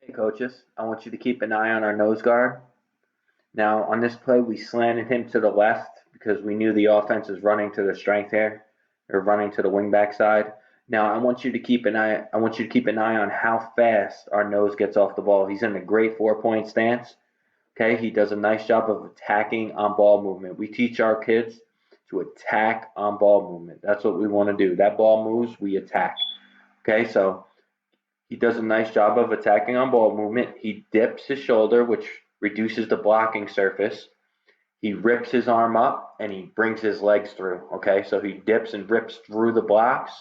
Hey coaches, I want you to keep an eye on our nose guard. Now, on this play, we slanted him to the left because we knew the offense was running to the strength here, or running to the wingback side. Now, I want you to keep an eye on how fast our nose gets off the ball. He's in a great 4-point stance. Okay, he does a nice job of attacking on ball movement. We teach our kids to attack on ball movement. That's what we want to do. That ball moves, we attack. Okay, so he does a nice job of attacking on ball movement. He dips his shoulder, which reduces the blocking surface. He rips his arm up and he brings his legs through. Okay, so he dips and rips through the blocks,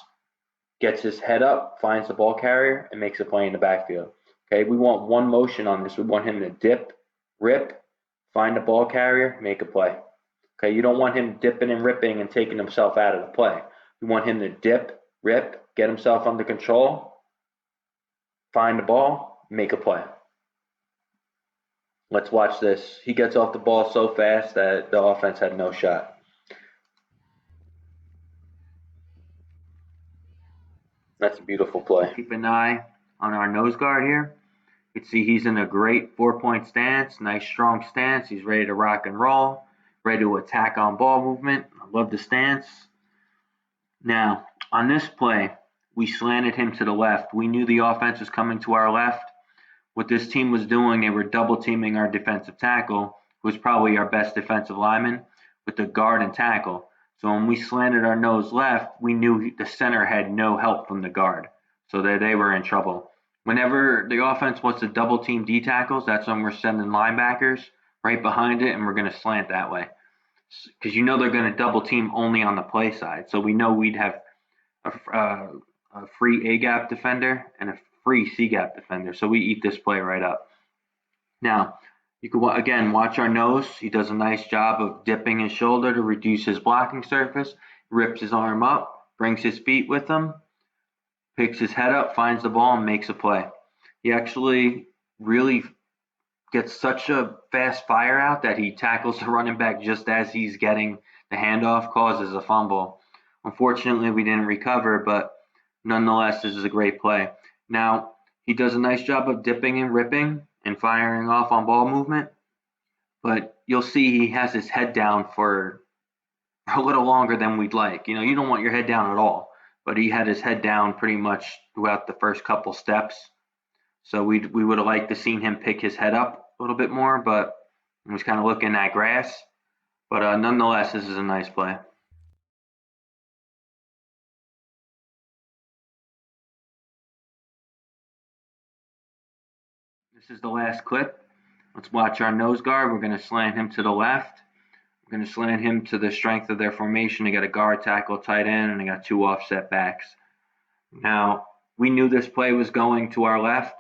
gets his head up, finds the ball carrier, and makes a play in the backfield. Okay, we want one motion on this. We want him to dip, rip, find the ball carrier, make a play. Okay, you don't want him dipping and ripping and taking himself out of the play. We want him to dip, rip, get himself under control, find the ball, make a play. Let's watch this. He gets off the ball so fast that the offense had no shot. That's a beautiful play. Keep an eye on our nose guard here. You can see he's in a great 4-point stance, nice strong stance. He's ready to rock and roll, ready to attack on ball movement. I love the stance. Now, on this play, we slanted him to the left. We knew the offense was coming to our left. What this team was doing, they were double teaming our defensive tackle, who was probably our best defensive lineman, with the guard and tackle. So when we slanted our nose left, we knew the center had no help from the guard, so they were in trouble. Whenever the offense wants to double team D tackles, that's when we're sending linebackers right behind it, and we're going to slant that way. Because you know they're going to double team only on the play side. So we know we'd have a free A gap defender and a free C gap defender. So we eat this play right up. Now, you can again watch our nose. He does a nice job of dipping his shoulder to reduce his blocking surface, rips his arm up, brings his feet with him, picks his head up, finds the ball, and makes a play. He actually really gets such a fast fire out that he tackles the running back just as he's getting the handoff, causes a fumble. Unfortunately, we didn't recover, but nonetheless, this is a great play. Now, he does a nice job of dipping and ripping and firing off on ball movement, but you'll see he has his head down for a little longer than we'd like. You know, you don't want your head down at all, but he had his head down pretty much throughout the first couple steps. So we would have liked to seen him pick his head up a little bit more, but he was kind of looking at grass. But nonetheless, this is a nice play. This is the last clip. Let's watch our nose guard. We're going to slant him to the left. We're going to slant him to the strength of their formation. They got a guard, tackle, tight end, and they got two offset backs. Now, we knew this play was going to our left.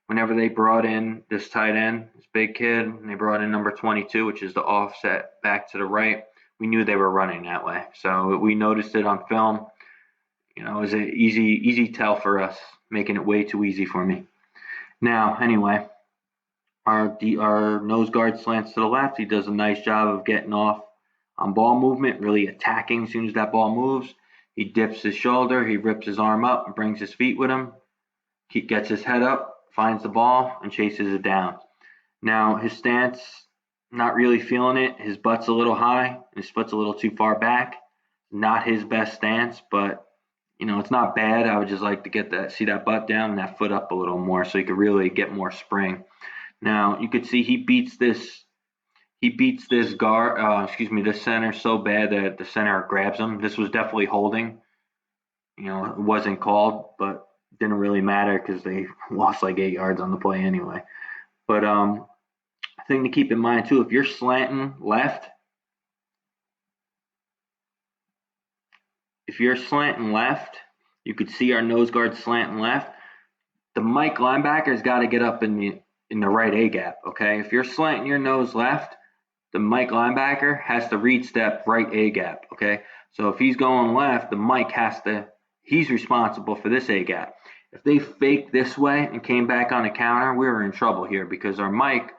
Whenever they brought in this tight end, this big kid, and they brought in number 22, which is the offset back to the right, we knew they were running that way. So we noticed it on film. You know, it was an easy tell for us, making it way too easy for me. Now, anyway, our nose guard slants to the left. He does a nice job of getting off on ball movement, really attacking as soon as that ball moves. He dips his shoulder, he rips his arm up and brings his feet with him. He gets his head up, finds the ball, and chases it down. Now, his stance, not really feeling it. His butt's a little high, his foot's a little too far back. Not his best stance, but you know, it's not bad. I would just like to see that butt down and that foot up a little more so he could really get more spring. Now, you could see he beats this this center so bad that the center grabs him. This was definitely holding. You know, it wasn't called, but didn't really matter because they lost like 8 yards on the play anyway. But thing to keep in mind too, if you're slanting left, you could see our nose guard slanting left. The Mike linebacker's got to get up in the right A gap. Okay, if you're slanting your nose left, the Mike linebacker has to read step right A gap. Okay, so if he's going left, the Mike he's responsible for this A gap. If they faked this way and came back on a counter, we were in trouble here because our Mike,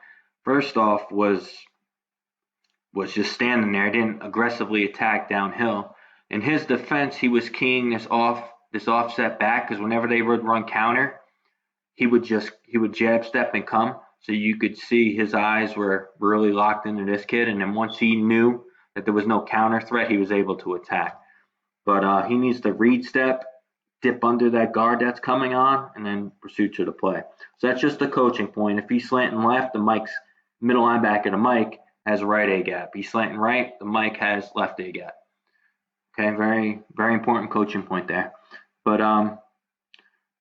first off, was just standing there, didn't aggressively attack downhill. In his defense, he was keying this offset back because whenever they would run counter, he would jab step and come. So you could see his eyes were really locked into this kid. And then once he knew that there was no counter threat, he was able to attack. But he needs to read step, dip under that guard that's coming on, and then pursue to the play. So that's just a coaching point. If he's slanting left, the Mike's middle linebacker, the Mike, has a right A gap. He's slanting right, the Mike has left A gap. Okay, very, very important coaching point there. But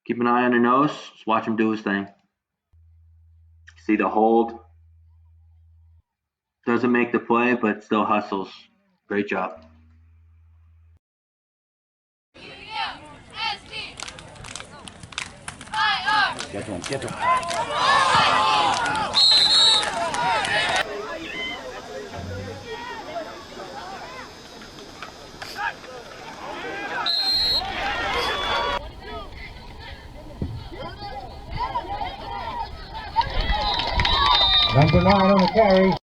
keep an eye on the nose. Just watch him do his thing. See the hold. Doesn't make the play, but still hustles. Great job. Get one, get one. Number 9 on the carry.